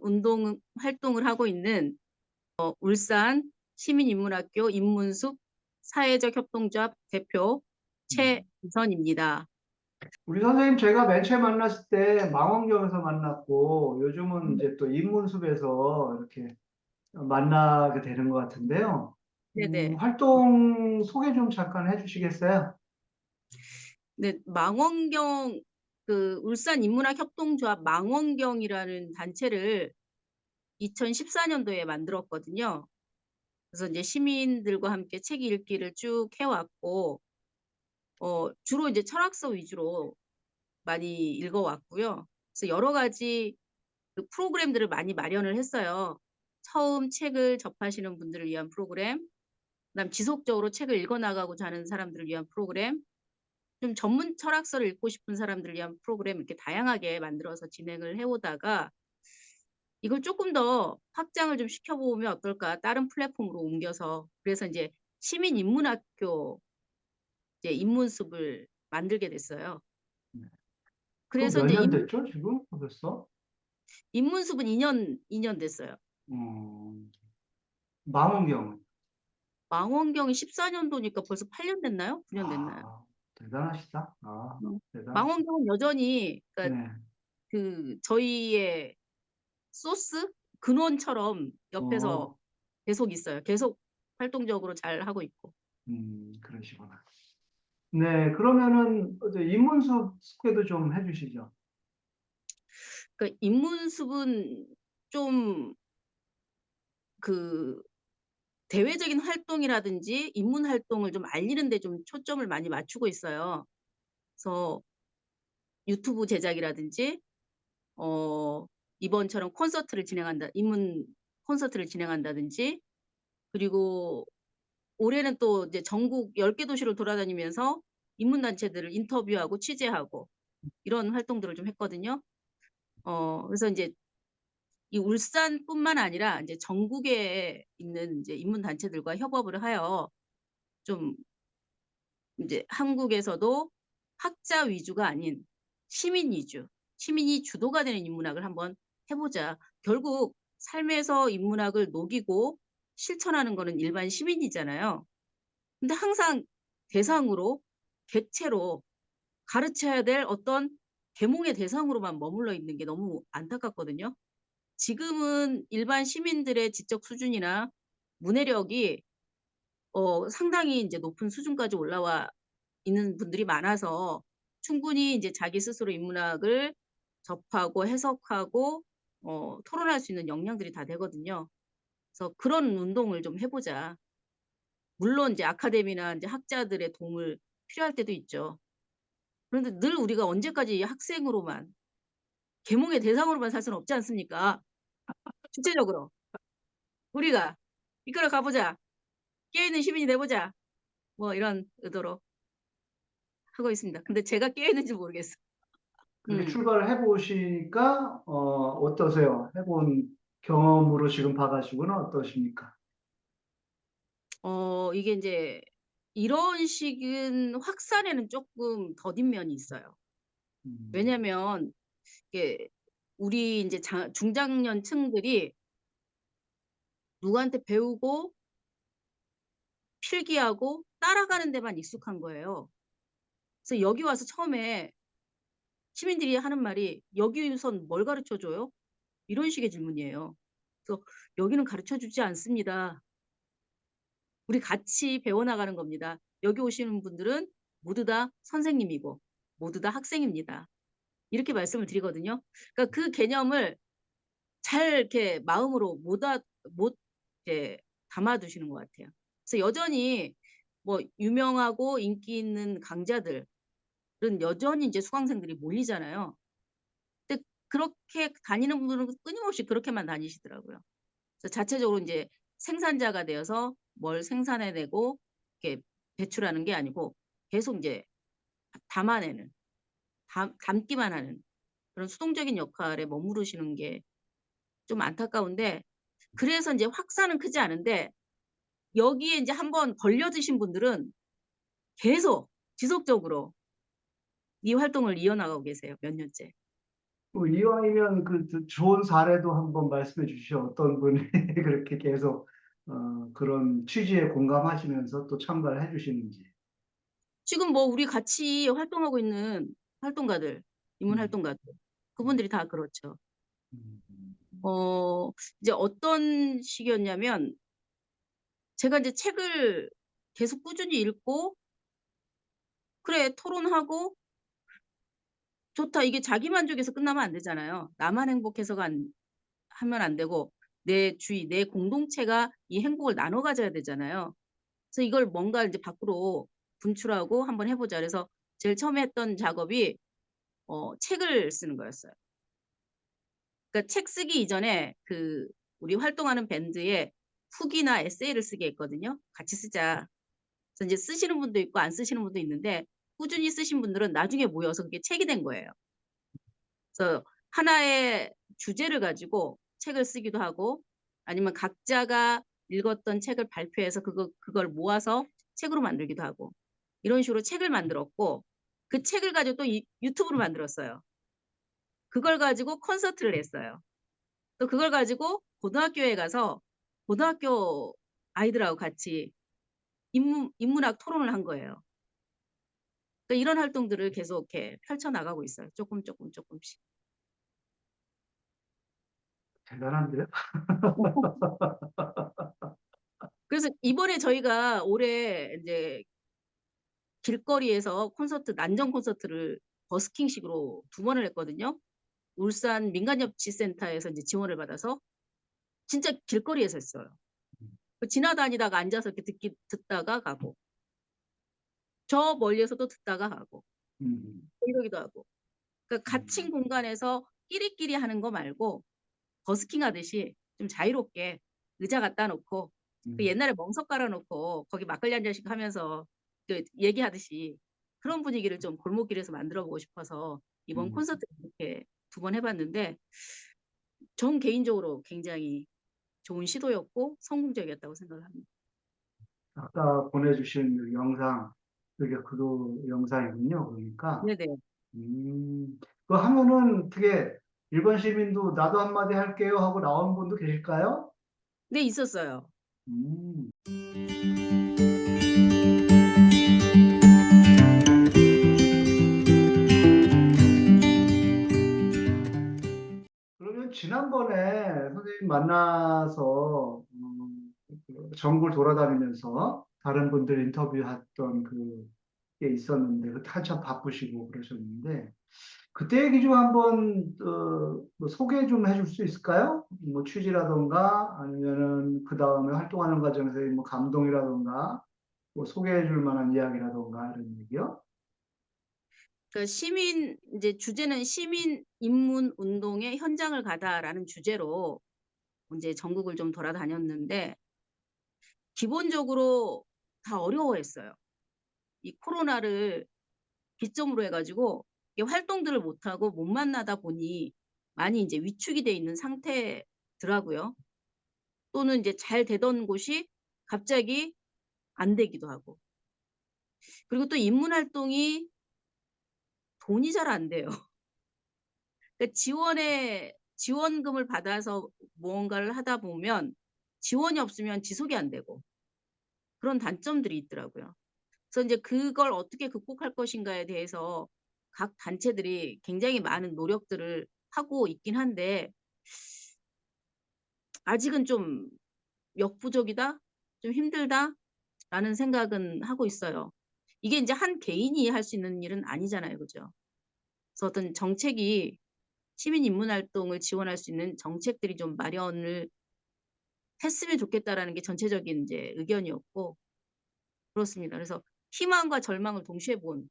운동 활동을 하고 있는 울산 시민인문학교 인문숲 사회적 협동조합 대표 음. 최우선입니다. 우리 선생님 제가 맨 처음 만났을 때 망원경에서 만났고 요즘은 이제 또 인문숲에서 이렇게 만나게 되는 것 같은데요. 네네. 활동 소개 좀 잠깐 해주시겠어요? 네, 망원경 울산 인문학 협동조합 망원경이라는 단체를 2014년도에 만들었거든요. 그래서 이제 시민들과 함께 책 읽기를 쭉 해왔고 주로 이제 철학서 위주로 많이 읽어왔고요. 그래서 여러 가지 그 프로그램들을 많이 마련을 했어요. 처음 책을 접하시는 분들을 위한 프로그램, 그다음 지속적으로 책을 읽어나가고자 하는 사람들을 위한 프로그램, 좀 전문 철학서를 읽고 싶은 사람들을 위한 프로그램 이렇게 다양하게 만들어서 진행을 해오다가 이걸 조금 더 확장을 좀 시켜보면 어떨까? 다른 플랫폼으로 옮겨서 그래서 이제 시민인문학교 이제 인문숲을 만들게 됐어요. 네. 그럼 그래서 몇 이제 년 됐죠, 지금? 벌써? 인문숲은 2년 됐어요. 음, 망원경은? 망원경이 14년도니까 벌써 8년 됐나요? 9년 됐나요? 아, 대단하시다. 아, 대단하시다. 망원경은 여전히 그러니까 네. 저희의 소스 근원처럼 옆에서 어, 계속 있어요. 계속 활동적으로 잘 하고 있고. 그러시구나. 네, 그러면은 이제 인문숲 소개도 좀 해주시죠. 그러니까 인문숲은 좀 그 대외적인 활동이라든지 인문 활동을 좀 알리는 데 좀 초점을 많이 맞추고 있어요. 그래서 유튜브 제작이라든지 이번처럼 인문 콘서트를 진행한다든지 그리고 올해는 또 이제 전국 10개 도시를 돌아다니면서 인문단체들을 인터뷰하고 취재하고 이런 활동들을 좀 했거든요. 그래서 이제 이 울산뿐만 아니라 이제 전국에 있는 이제 인문단체들과 협업을 하여 좀 이제 한국에서도 학자 위주가 아닌 시민 위주, 시민이 주도가 되는 인문학을 한번 해보자. 결국 삶에서 인문학을 녹이고 실천하는 거는 일반 시민이잖아요. 근데 항상 대상으로, 객체로 가르쳐야 될 어떤 계몽의 대상으로만 머물러 있는 게 너무 안타깝거든요. 지금은 일반 시민들의 지적 수준이나 문해력이 상당히 이제 높은 수준까지 올라와 있는 분들이 많아서 충분히 이제 자기 스스로 인문학을 접하고 해석하고 토론할 수 있는 역량들이 다 되거든요. 그래서 그런 운동을 좀 해보자. 물론 이제 아카데미나 이제 학자들의 도움을 필요할 때도 있죠. 그런데 늘 우리가 언제까지 학생으로만 계몽의 대상으로만 살 수는 없지 않습니까? 주체적으로 우리가 이끌어 가보자. 깨어있는 시민이 돼보자. 뭐 이런 의도로 하고 있습니다. 근데 제가 깨어있는지 모르겠어. 그렇게 음. 출발을 해보시니까, 어떠세요? 해본 경험으로 지금 봐가지고는 어떠십니까? 이게 이제 이런 식은 확산에는 조금 더딘 면이 있어요. 음, 왜냐면 이게 우리 이제 중장년층들이 누구한테 배우고 필기하고 따라가는 데만 익숙한 거예요. 그래서 여기 와서 처음에 시민들이 하는 말이 여기선 뭘 가르쳐 줘요? 이런 식의 질문이에요. 그래서 여기는 가르쳐 주지 않습니다. 우리 같이 배워나가는 겁니다. 여기 오시는 분들은 모두 다 선생님이고 모두 다 학생입니다. 이렇게 말씀을 드리거든요. 그러니까 그 개념을 잘 이렇게 마음으로 못 이렇게 담아두시는 것 같아요. 그래서 여전히 뭐 유명하고 인기 있는 강좌들은 여전히 이제 수강생들이 몰리잖아요. 근데 그렇게 다니는 분들은 끊임없이 그렇게만 다니시더라고요. 그래서 자체적으로 이제 생산자가 되어서 뭘 생산해내고 이렇게 배출하는 게 아니고 계속 이제 담아내는, 담기만 하는 그런 수동적인 역할에 머무르시는 게 좀 안타까운데 그래서 이제 확산은 크지 않은데 여기에 이제 한번 걸려드신 분들은 계속 지속적으로 이 활동을 이어나가고 계세요. 몇 년째. 이왕이면 좋은 사례도 한번 말씀해 주시죠. 어떤 분이 그렇게 계속 그런 취지에 공감하시면서 또 참가를 해주시는지. 지금 뭐 우리 같이 활동하고 있는 활동가들, 인문 음, 활동가들, 음, 그분들이 다 그렇죠. 음, 어 이제 어떤 식이었냐면 제가 이제 책을 계속 꾸준히 읽고 '그래 토론하고 좋다.' 이게 자기 만족에서 끝나면 안 되잖아요. 나만 행복해서가 하면 안 되고 내 주위 내 공동체가 이 행복을 나눠 가져야 되잖아요. 그래서 이걸 뭔가 인제 밖으로 분출하고 '한번 해 보자.' 그래서 제일 처음에 했던 작업이 책을 쓰는 거였어요. 그러니까 책 쓰기 이전에 우리 활동하는 밴드에 후기나 에세이를 쓰게 했거든요. "같이 쓰자." 그래서 인제 쓰시는 분도 있고 안 쓰시는 분도 있는데 꾸준히 쓰신 분들은 나중에 모여서 그게 책이 된 거예요. 그래서 하나의 주제를 가지고 책을 쓰기도 하고 아니면 각자가 읽었던 책을 발표해서 그걸 모아서 책으로 만들기도 하고 이런 식으로 책을 만들었고 그 책을 가지고 또 유튜브를 만들었어요. 그걸 가지고 콘서트를 했어요. 또 그걸 가지고 고등학교에 가서 고등학교 아이들하고 같이 인문학 토론을 한 거예요. 그러니까 이런 활동들을 계속 이렇게 펼쳐 나가고 있어요. 쪼끔씩. 대단한데요? 그래서 이번에 저희가 올해 인제 길거리에서 난정 콘서트를 버스킹식으로 2번을 했거든요. 울산 민간협치센터에서 인제 지원을 받아서 진짜 길거리에서 했어요. 지나다니다가 앉아서 이렇게 듣다가 가고 저 멀리에서도 듣다가 가고 음, 이러기도 하고. 그러니까 갇힌 음, 공간에서 끼리끼리 하는 거 말고 버스킹하듯이 좀 자유롭게 의자 갖다 놓고 음, 옛날에 멍석 깔아 놓고 거기 막걸리 한 잔씩 하면서 얘기하듯이 그런 분위기를 좀 골목길에서 만들어 보고 싶어서 이번 음. 콘서트를 이렇게 2번 해 봤는데 전 개인적으로 굉장히 좋은 시도였고 성공적이었다고 생각을 합니다. 아까 보내주신 그 영상, 그게 그 영상이군요. 그러니까. 네네. 그거 하면은 어떻게 일반 시민도 나도 한마디 할게요 하고 나오는 분도 계실까요? 네 있었어요. 음, 그러면 지난번에 선생님 만나서 전국을 돌아다니면서 다른 분들 인터뷰했던 그게 있었는데 그때 한참 바쁘시고 그러셨는데 그때 얘기 좀 한번 뭐 소개 좀 해줄 수 있을까요? 뭐 취지라던가 아니면은 그 다음에 활동하는 과정에서의 뭐 감동이라던가 뭐 소개해 줄 만한 이야기라던가 이런 얘기요? 그러니까 인제 주제는 "시민 입문 운동의 현장을 가다."라는 주제로 인제 전국을 좀 돌아다녔는데 기본적으로 다 어려워했어요. 이 코로나를 기점으로 해 가지고 이 활동들을 못 하고 못 만나다 보니 많이 인제 위축이 돼 있는 상태더라고요. 또는 인제 잘 되던 곳이 갑자기 안 되기도 하고. 그리고 또 입문 활동이 돈이 잘 안 돼요. 그러니까 지원금을 받아서 무언가를 하다 보면 지원이 없으면 지속이 안 되고 그런 단점들이 있더라고요. 그래서 인제 그걸 어떻게 극복할 것인가에 대해서 각 단체들이 굉장히 많은 노력들을 하고 있긴 한데 아직은 좀 '역부족이다. 좀 힘들다.'라는 생각은 하고 있어요. 이게 인제 한 개인이 할 수 있는 일은 아니잖아요. 그죠? 그래서 어떤 정책이 시민 입문 활동을 지원할 수 있는 정책들이 좀 마련을 했으면 좋겠다라는 게 전체적인 인제 의견이었고 그렇습니다. 그래서 희망과 절망을 동시에 본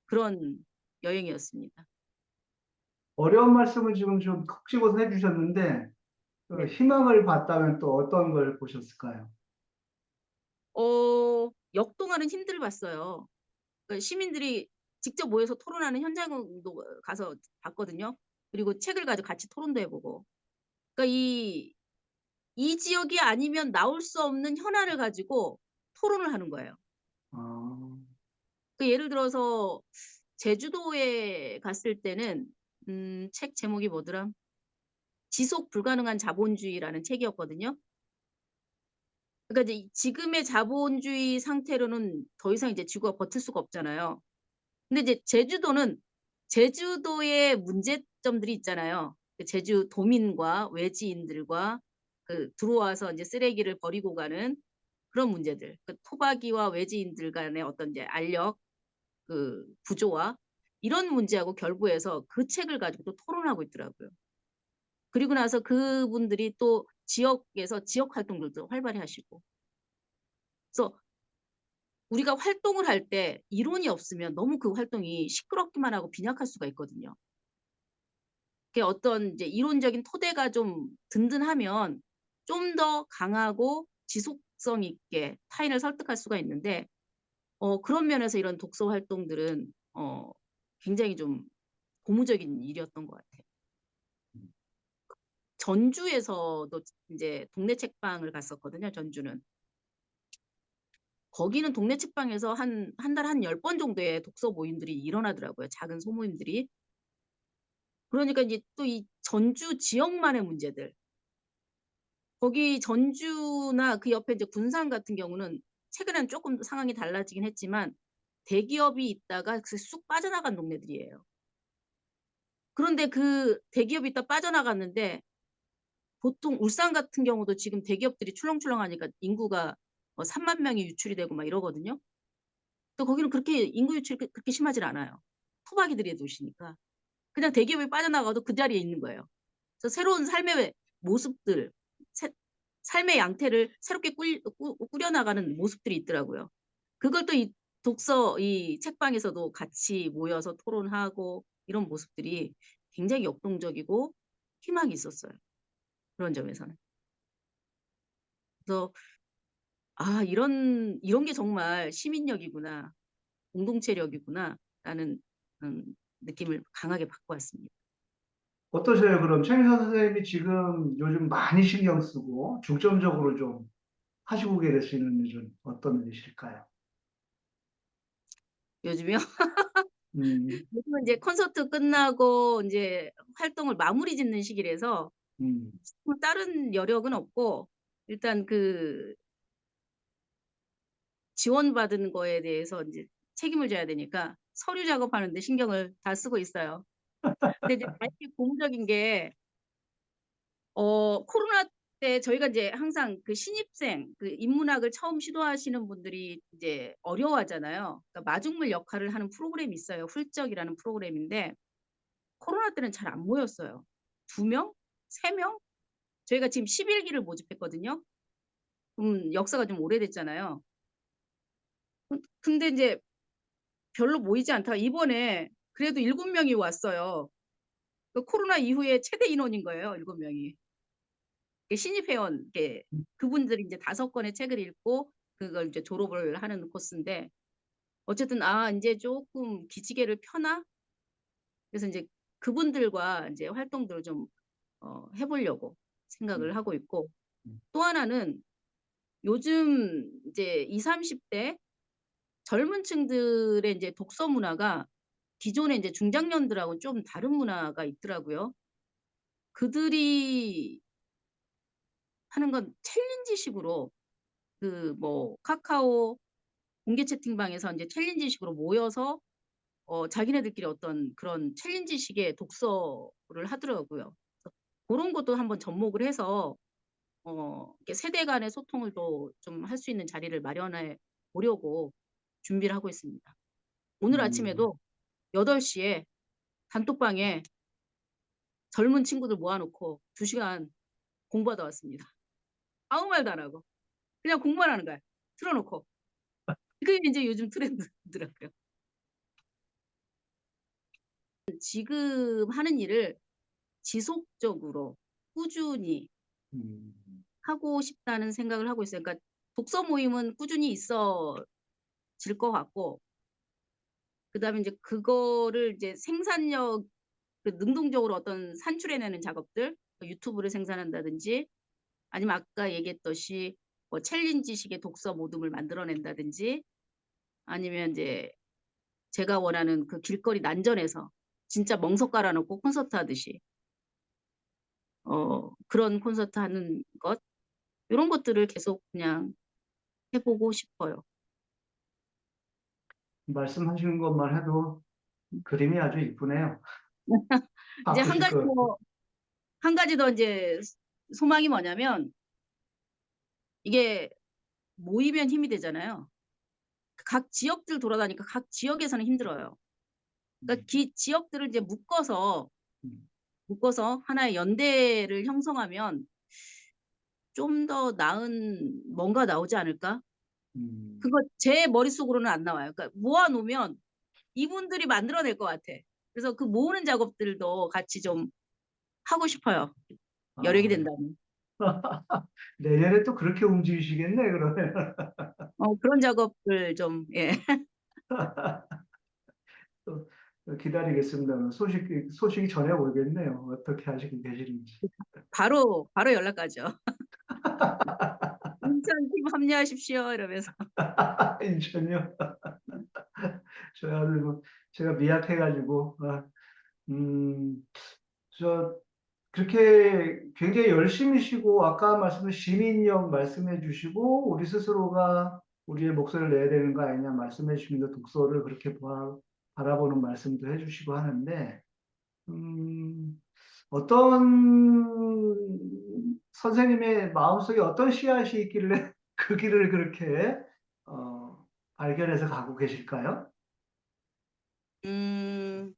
그런 여행이었습니다. 어려운 말씀을 지금 좀 콕 집어서 해주셨는데 네. 희망을 봤다면 또 어떤 걸 보셨을까요? 역동하는 힘들을 봤어요. 그러니까 시민들이 직접 모여서 토론하는 현장도 가서 봤거든요. 그리고 책을 가지고 같이 토론도 해 보고. 그러니까 이 지역이 아니면 나올 수 없는 현안을 가지고 토론을 하는 거예요. 아, 예를 들어서 제주도에 갔을 때는 책 제목이 뭐더라? 지속 불가능한 자본주의라는 책이었거든요. 그러니까 이제 지금의 자본주의 상태로는 더 이상 이제 지구가 버틸 수가 없잖아요. 근데 이제 제주도의 문제점들이 있잖아요. 그 제주 도민과 외지인들과 그 들어와서 이제 쓰레기를 버리고 가는 그런 문제들. 그 토박이와 외지인들 간의 어떤 이제 알력 그 구조와 이런 문제하고 결부해서 그 책을 가지고 또 토론하고 있더라고요. 그리고 나서 그분들이 또 지역에서 지역 활동들도 활발히 하시고. 그래서 우리가 활동을 할 때 이론이 없으면 너무 그 활동이 시끄럽기만 하고 빈약할 수가 있거든요. 그게 어떤 이제 이론적인 토대가 좀 든든하면 좀 더 강하고 지속성 있게 타인을 설득할 수가 있는데 그런 면에서 이런 독서 활동들은 굉장히 좀 고무적인 일이었던 것 같아요. 전주에서도 이제 동네 책방을 갔었거든요. 전주는. 거기는 동네 책방에서 한 달 한 10번 정도의 독서 모임들이 일어나더라고요. 작은 소모임들이. 그러니까 이제 또 이 전주 지역만의 문제들. 거기 전주나 그 옆에 이제 군산 같은 경우는 최근에는 조금 상황이 달라지긴 했지만 대기업이 있다가 쑥 빠져나간 동네들이에요. 그런데 그 대기업이 있다 빠져나갔는데 보통 울산 같은 경우도 지금 대기업들이 출렁출렁하니까 인구가 3만 명이 유출이 되고 막 이러거든요. 또 거기는 그렇게 인구 유출이 그렇게 심하질 않아요. 토박이들이 도시니까. 그냥 대기업이 빠져나가도 그 자리에 있는 거예요. 그래서 새로운 삶의 모습들, 삶의 양태를 새롭게 꾸려나가는 모습들이 있더라고요. 그걸 또 이 책방에서도 같이 모여서 토론하고 이런 모습들이 굉장히 역동적이고 희망이 있었어요. 그런 점에서는. 그래서 이런 게 정말 시민력이구나, 공동체력이구나라는 느낌을 강하게 받고 왔습니다. 어떠세요? 그럼 최민선 선생님이 지금 요즘 많이 신경 쓰고 중점적으로 좀 하시고 계시는 일은 어떤 일이실까요? 요즘요? 음, 요즘은 이제 콘서트 끝나고 이제 활동을 마무리 짓는 시기라서 음, 뭐 다른 여력은 없고 일단 그 지원받은 거에 대해서 이제 책임을 져야 되니까 서류 작업하는데 신경을 다 쓰고 있어요. 근데 이제 다행히 고무적인 게 코로나 때 저희가 이제 항상 그 신입생 그 인문학을 처음 시도하시는 분들이 이제 어려워하잖아요. 그러니까 마중물 역할을 하는 프로그램이 있어요. 훌쩍이라는 프로그램인데 코로나 때는 잘 안 모였어요. 2명? 3명? 저희가 지금 11기를 모집했거든요. 역사가 좀 오래됐잖아요. 근데 이제 별로 모이지 않다가 이번에 그래도 7명이 왔어요. 그 코로나 이후에 최대 인원인 거예요. 7명이. 신입 회원 그분들이 이제 5권의 책을 읽고 그걸 이제 졸업을 하는 코스인데 어쨌든 이제 조금 기지개를 펴나? 그래서 이제 그분들과 이제 활동들을 좀 해보려고 생각을 음, 하고 있고 음, 또 하나는 요즘 이제 20, 30대 젊은 층들의 이제 독서 문화가 기존의 이제 중장년들하고는 좀 다른 문화가 있더라고요. 그들이 하는 건 챌린지식으로 그 뭐 카카오 공개 채팅방에서 이제 챌린지식으로 모여서 자기네들끼리 어떤 그런 챌린지식의 독서를 하더라고요. 그런 것도 한번 접목을 해서 이렇게 세대 간의 소통을 또 좀 할 수 있는 자리를 마련해 보려고 준비를 하고 있습니다. 오늘 음. 아침에도 8시에 단톡방에 젊은 친구들 모아놓고 2시간 공부하다 왔습니다. 아무 말도 안 하고 그냥 공부만 하는 거야. 틀어놓고. 그게 이제 요즘 트렌드더라고요. 지금 하는 일을 지속적으로 꾸준히 음, 하고 싶다는 생각을 하고 있어요. 그러니까 독서 모임은 꾸준히 있어질 것 같고 그다음에 이제 그거를 이제 생산력 그 능동적으로 어떤 산출해내는 작업들 유튜브를 생산한다든지 아니면 아까 얘기했듯이 뭐 챌린지식의 독서 모둠을 만들어낸다든지 아니면 이제 제가 원하는 그 길거리 난전에서 진짜 멍석 깔아놓고 콘서트 하듯이 그런 콘서트 하는 것 요런 것들을 계속 그냥 해 보고 싶어요. 말씀하시는 것만 해도 그림이 아주 이쁘네요. 이제 한 바쁘실 가지 것 같고. 더 한 가지 더 인제 소망이 뭐냐면 이게 모이면 힘이 되잖아요. 각 지역들 돌아다니까 각 지역에서는 힘들어요. 그러니까 지역들을 이제 음, 묶어서 하나의 연대를 형성하면 좀 더 나은 뭔가 나오지 않을까? 음, 그거 제 머릿속으로는 안 나와요. 그러니까 모아 놓으면 이분들이 만들어낼 것 같아. 그래서 그 모으는 작업들도 같이 좀 하고 싶어요, 여력이 아, 된다면. 내년에 또 그렇게 움직이시겠네, 그러면. 그런 작업을 좀 예. 또 기다리겠습니다. 소식이 전해 오겠네요. 어떻게 하시고 계시는지. 바로 연락 가죠. "인천팀 합류하십시오." 이러면서. 인천이요? 뭐, 제가 미약해가지고, 음, 저, 그렇게 굉장히 열심히 쉬고, 아까 시민력 말씀해 주시고, 우리 스스로가 우리의 목소리를 내야 되는 거 아니냐 말씀해 주시면서 독서를 그렇게 바라보는 말씀도 해 주시고 하는데, 음, 어떤 선생님의 마음속에 어떤 씨앗이 있길래 그 길을 그렇게 발견해서 가고 계실까요? 음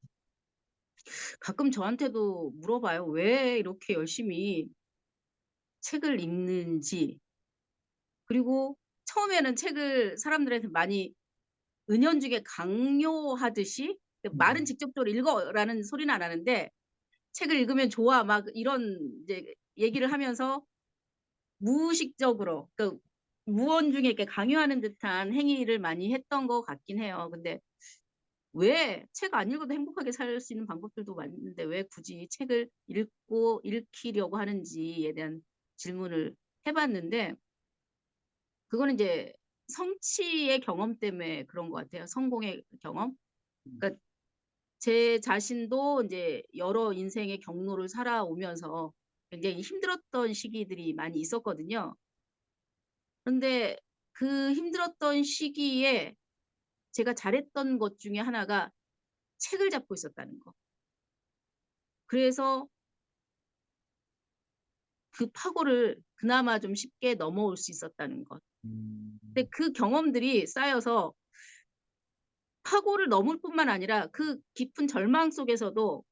가끔 저한테도 물어봐요. 왜 이렇게 열심히 책을 읽는지. 그리고 처음에는 책을 사람들한테 많이 은연중에 강요하듯이 말은 음, 직접적으로 "읽어."라는 소리는 안 하는데 "책을 읽으면 좋아." 막 이런 이제 얘기를 하면서 무의식적으로 무언중에 이렇게 강요하는 듯한 행위를 많이 했던 것 같긴 해요. 근데 왜 책 안 읽어도 행복하게 살 수 있는 방법들도 많은데 왜 굳이 책을 읽히려고 하는지에 대한 질문을 해 봤는데 그거는 이제 성취의 경험 때문에 그런 것 같아요, 성공의 경험. 그러니까 제 자신도 인제 여러 인생의 경로를 살아오면서 굉장히 힘들었던 시기들이 많이 있었거든요. 그런데 그 힘들었던 시기에 제가 잘했던 것 중에 하나가 책을 잡고 있었다는 거. 그래서 그 파고를 그나마 좀 쉽게 넘어올 수 있었다는 것. 음, 근데 그 경험들이 쌓여서 파고를 넘을 뿐만 아니라 그 깊은 절망 속에서도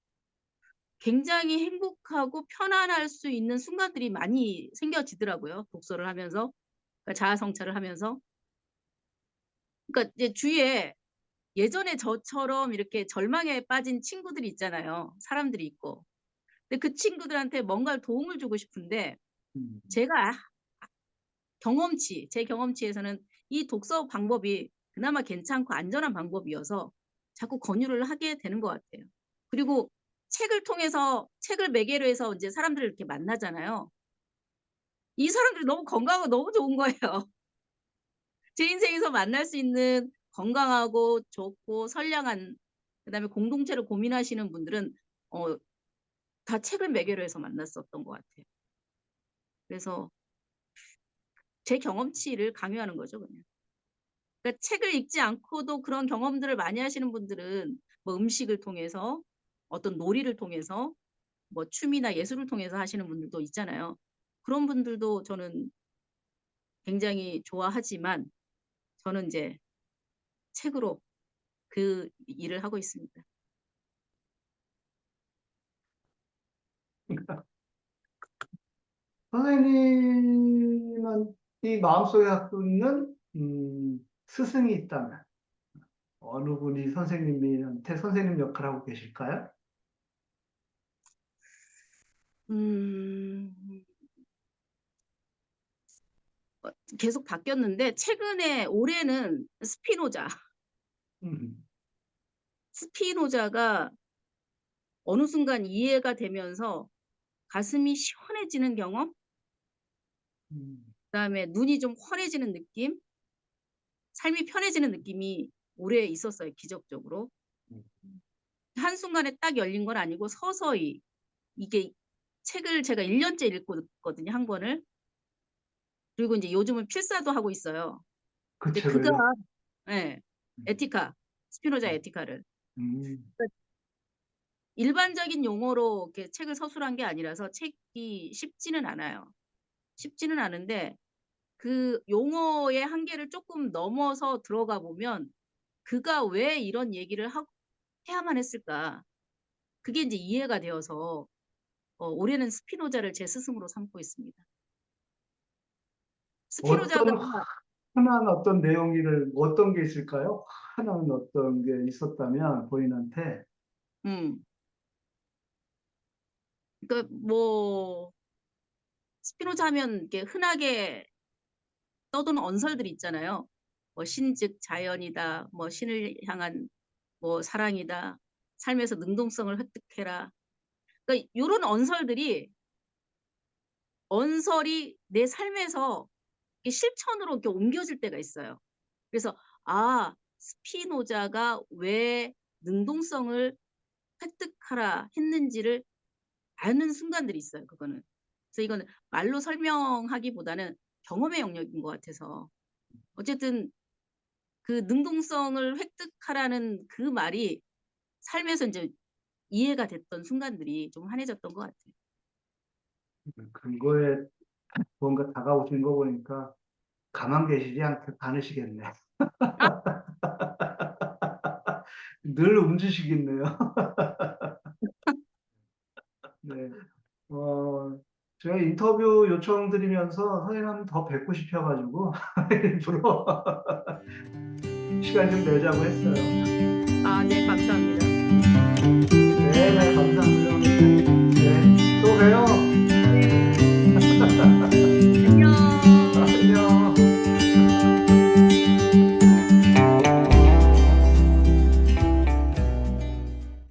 굉장히 행복하고 편안할 수 있는 순간들이 많이 생겨지더라고요, 독서를 하면서. 그러니까 자아 성찰을 하면서. 그러니까 이제 주위에 예전에 저처럼 이렇게 절망에 빠진 친구들이 있잖아요. 사람들이 있고. 근데 그 친구들한테 뭔가 도움을 주고 싶은데 음, 제가 제 경험치에서는 이 독서 방법이 그나마 괜찮고 안전한 방법이어서 자꾸 권유를 하게 되는 것 같아요. 그리고 책을 매개로 해서 인제 사람들을 이렇게 만나잖아요. 이 사람들이 너무 건강하고 너무 좋은 거예요. 제 인생에서 만날 수 있는 건강하고 좋고 선량한 그다음에 공동체를 고민하시는 분들은 어 다 책을 매개로 해서 만났었던 것 같아요. 그래서 제 경험치를 강요하는 거죠 그냥. 그러니까 책을 읽지 않고도 그런 경험들을 많이 하시는 분들은 뭐 음식을 통해서 어떤 놀이를 통해서 뭐 취미나 예술을 통해서 하시는 분들도 있잖아요. 그런 분들도 저는 굉장히 좋아하지만 저는 인제 책으로 그 일을 하고 있습니다. 선생님은 이 마음속에 갖고 있는 스승이 있다면 어느 분이 선생님한테 선생님 역할을 하고 계실까요? 음. 계속 바뀌었는데 최근에 올해는 스피노자. 음, 스피노자가 어느 순간 이해가 되면서 가슴이 시원해지는 경험? 음, 그다음에 눈이 좀 환해지는 느낌? 삶이 편해지는 느낌이 올해 있었어요, 기적적으로. 한순간에 딱 열린 건 아니고 서서히 이게 책을 제가 1 년째 읽고 있거든요, 한 권을. 그리고 인제 요즘은 필사도 하고 있어요. 그 근데 그가 책을요? 예. 음. 에티카, 스피노자 음. 에티카를. 음. 그러니까 일반적인 용어로 이렇게 책을 서술한 게 아니라서 책이 쉽지는 않아요. 쉽지는 않은데 그 용어의 한계를 쪼끔 넘어서 들어가 보면 '그가 왜 이런 얘기를 해야만 했을까?' 그게 인제 이해가 되어서 올해는 스피노자를 제 스승으로 삼고 있습니다. 스피노자가 어떤 흔한 어떤 내용을 어떤 게 있을까요? 흔한 어떤 게 있었다면 본인한테. 음 그러니까 뭐 스피노자 하면 이렇게 흔하게 떠도는 언설들이 있잖아요. 뭐 "신즉 자연이다." 뭐 "신을 향한 뭐 사랑이다." "삶에서 능동성을 획득해라." 그러니까 요런 언설이 내 삶에서 이게 실천으로 이렇게 옮겨질 때가 있어요. 그래서 '아 스피노자가 왜 능동성을 획득하라 했는지를' 아는 순간들이 있어요 그거는. 그래서 이거는 말로 설명하기보다는 경험의 영역인 것 같아서. 어쨌든 그 능동성을 획득하라는 그 말이 삶에서 인제 이해가 됐던 순간들이 좀 환해졌던 것 같아요. 그거에 뭔가 다가오시는 거 보니까 가만 계시지 않으시겠네. 늘 움직이시겠네요. 네. 어, 제가 인터뷰 요청드리면서 선생님 한번 더 뵙고 싶어 가지고 일부러 시간 좀 내자고 했어요. 아 네 감사합니다.